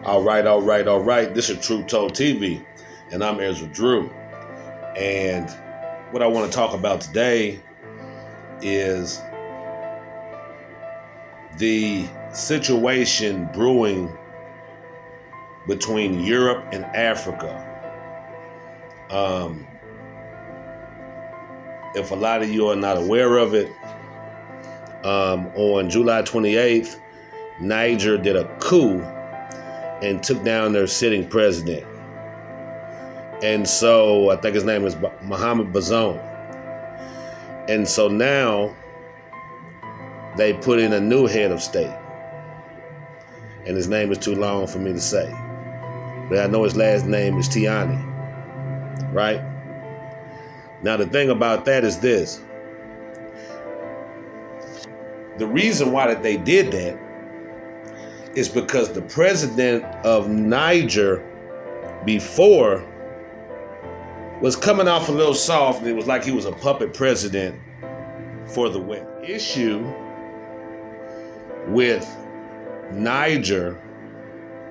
All right. This is Truth Told TV, and I'm Ezra Drew. And what I want to talk about today is the situation brewing between Europe and Africa. If a lot of you are not aware of it, on July 28th, Niger did a coup and took down their sitting president. And so I think his name is Mohamed Bazoum. And so now they put in a new head of state. And his name is too long for me to say. But I know his last name is Tiani. Right? Now the thing about that is this. The reason why that they did that is because the president of Niger before was coming off a little soft, and it was like he was a puppet president for the West. Issue with Niger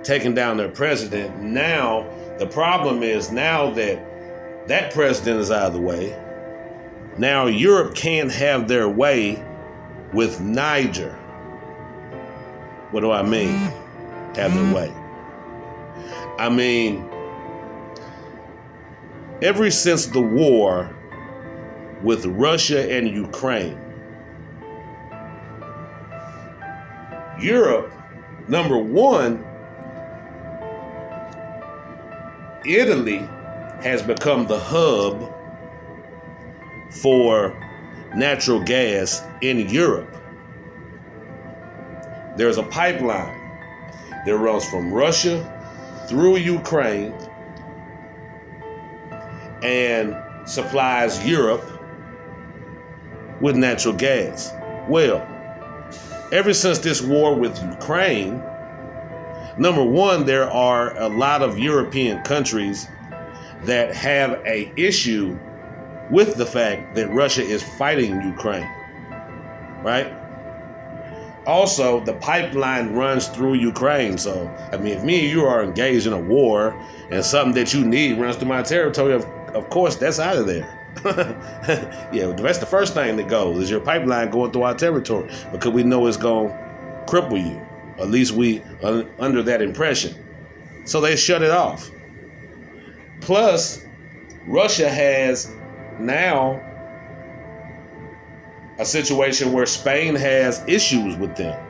taking down their president, now the problem is now that president is out of the way, now Europe can't have their way with Niger. What do I mean? Have their way. I mean, ever since the war with Russia and Ukraine, Europe, number one, Italy has become the hub for natural gas in Europe. There's a pipeline that runs from Russia through Ukraine and supplies Europe with natural gas. Well, ever since this war with Ukraine, number one, there are a lot of European countries that have an issue with the fact that Russia is fighting Ukraine, right? Also, the pipeline runs through Ukraine. So, I mean, if me and you are engaged in a war and something that you need runs through my territory, of course, that's out of there. Yeah, that's the first thing that goes, is your pipeline going through our territory, because we know it's going to cripple you. At least we are under that impression. So they shut it off. Plus, Russia has now a situation where Spain has issues with them.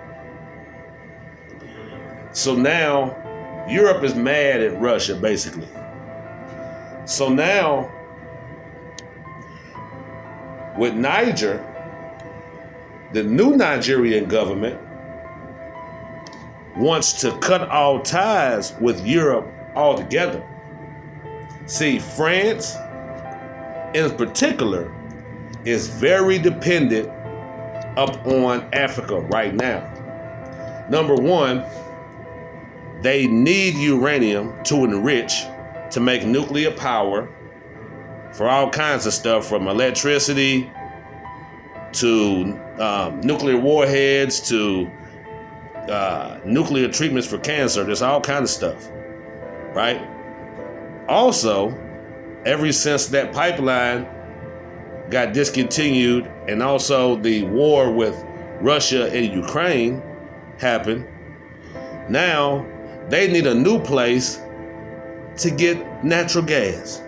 So now Europe is mad at Russia, basically. So now with Niger, the new Nigerian government wants to cut all ties with Europe altogether. See, France in particular is very dependent up on Africa right now. Number one, they need uranium to enrich to make nuclear power for all kinds of stuff, from electricity to nuclear warheads to nuclear treatments for cancer. There's all kinds of stuff, right? Also, ever since that pipeline got discontinued and also the war with Russia and Ukraine happened, now they need a new place to get natural gas.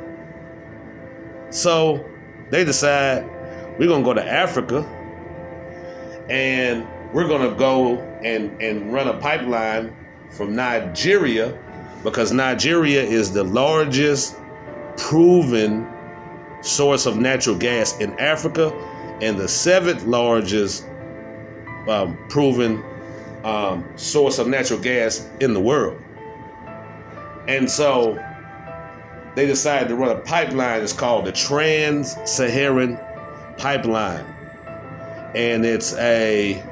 So they decide, we're going to go to Africa and we're going to go and run a pipeline from Nigeria, because Nigeria is the largest proven source of natural gas in Africa and the seventh largest proven source of natural gas in the world. And so they decided to run a pipeline. It's called the Trans-Saharan Pipeline. And it's a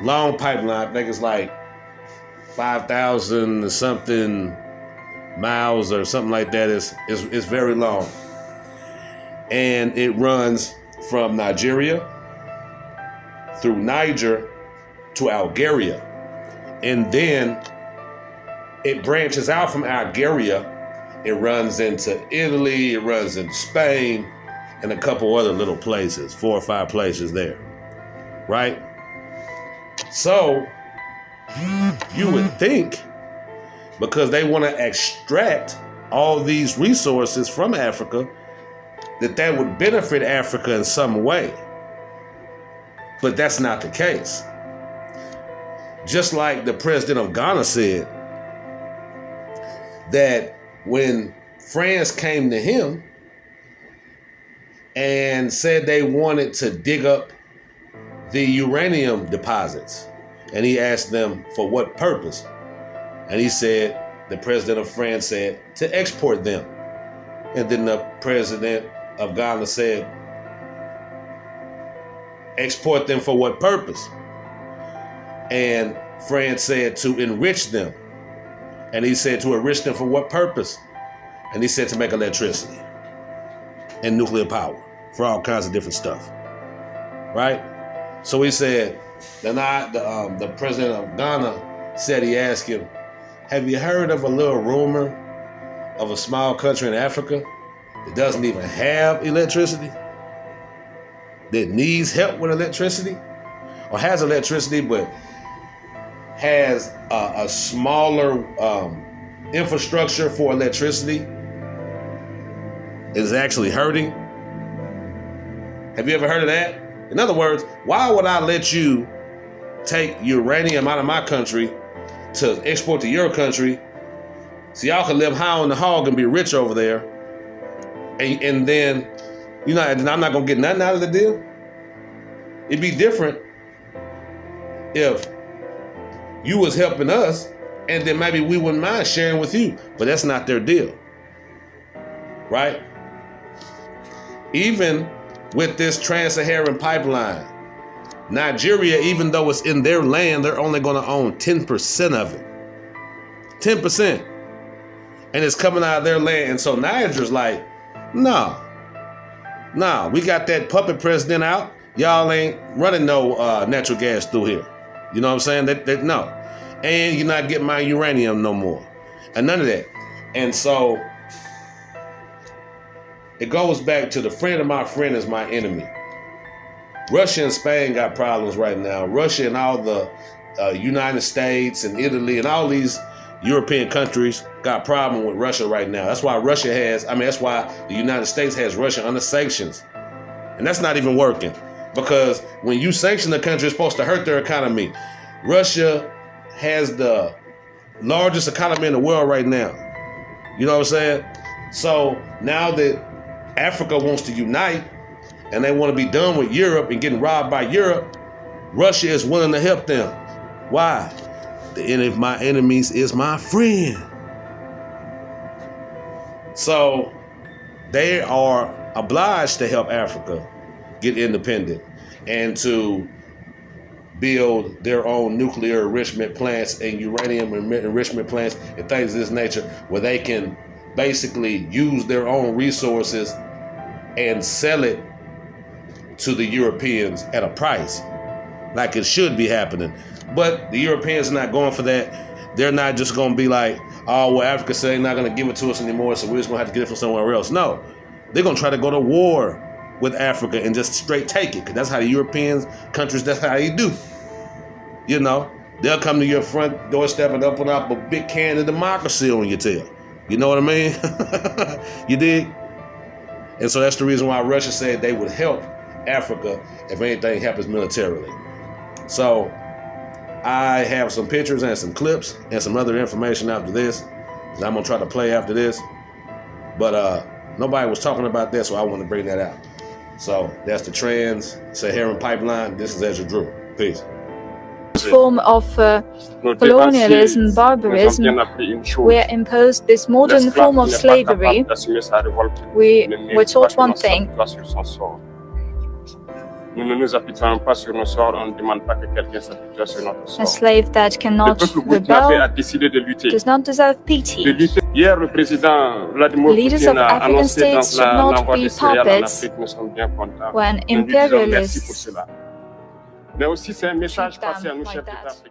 long pipeline. I think it's like 5,000 something miles or something like that. It's very long. And it runs from Nigeria through Niger to Algeria. And then it branches out from Algeria. It runs into Italy, it runs into Spain, and a couple other little places, 4 or 5 places there, right? So you would think, because they want to extract all these resources from Africa, that would benefit Africa in some way. But that's not the case. Just like the president of Ghana said, that when France came to him and said they wanted to dig up the uranium deposits, and he asked them for what purpose, and he said, the president of France said, to export them. And then the president of Ghana said, export them for what purpose? And France said, to enrich them. And he said, to enrich them for what purpose? And he said, to make electricity and nuclear power for all kinds of different stuff, right? So he said, the president of Ghana said, he asked him, have you heard of a little rumor of a small country in Africa that doesn't even have electricity, that needs help with electricity, or has electricity but has a smaller infrastructure for electricity, is actually hurting? Have you ever heard of that? In other words, why would I let you take uranium out of my country to export to your country so y'all can live high on the hog and be rich over there, and then and I'm not gonna get nothing out of the deal? It'd be different if you was helping us, and then maybe we wouldn't mind sharing with you, but that's not their deal, right? Even with this Trans-Saharan pipeline, Nigeria, even though it's in their land, they're only going to own 10% of it. 10%. And it's coming out of their land. And so Niger's like, no, we got that puppet president out. Y'all ain't running no natural gas through here. You know what I'm saying? No. And you're not getting my uranium no more. And none of that. And so it goes back to the friend of my friend is my enemy. Russia and Spain got problems right now. Russia and all the United States and Italy and all these European countries got problem with Russia right now. That's why that's why the United States has Russia under sanctions. And that's not even working. Because when you sanction a country, it's supposed to hurt their economy. Russia has the largest economy in the world right now. You know what I'm saying? So now that Africa wants to unite and they want to be done with Europe and getting robbed by Europe, Russia is willing to help them. Why? The enemy of my enemies is my friend. So they are obliged to help Africa get independent and to build their own nuclear enrichment plants and uranium enrichment plants and things of this nature, where they can basically use their own resources and sell it to the Europeans at a price like it should be happening. But the Europeans are not going for that. They're not just going to be like, oh, well, Africa said they're not going to give it to us anymore, so we're just going to have to get it from somewhere else. No, they're going to try to go to war with Africa and just straight take it, because that's how the European countries, that's how they do. You know, they'll come to your front doorstep and open up a big can of democracy on your tail. You know what I mean? You dig? And so that's the reason why Russia said they would help Africa if anything happens militarily. So I have some pictures and some clips and some other information after this that I'm going to try to play after this. But nobody was talking about that, so I want to bring that out. So that's the Trans-Saharan pipeline. This is Ezra Drew. Peace. Form of colonialism, barbarism, we imposed this modern form of slavery. We were taught one thing. A slave that cannot rebel does not deserve pity. Leaders of African states should not be puppets when imperialists treat them like that.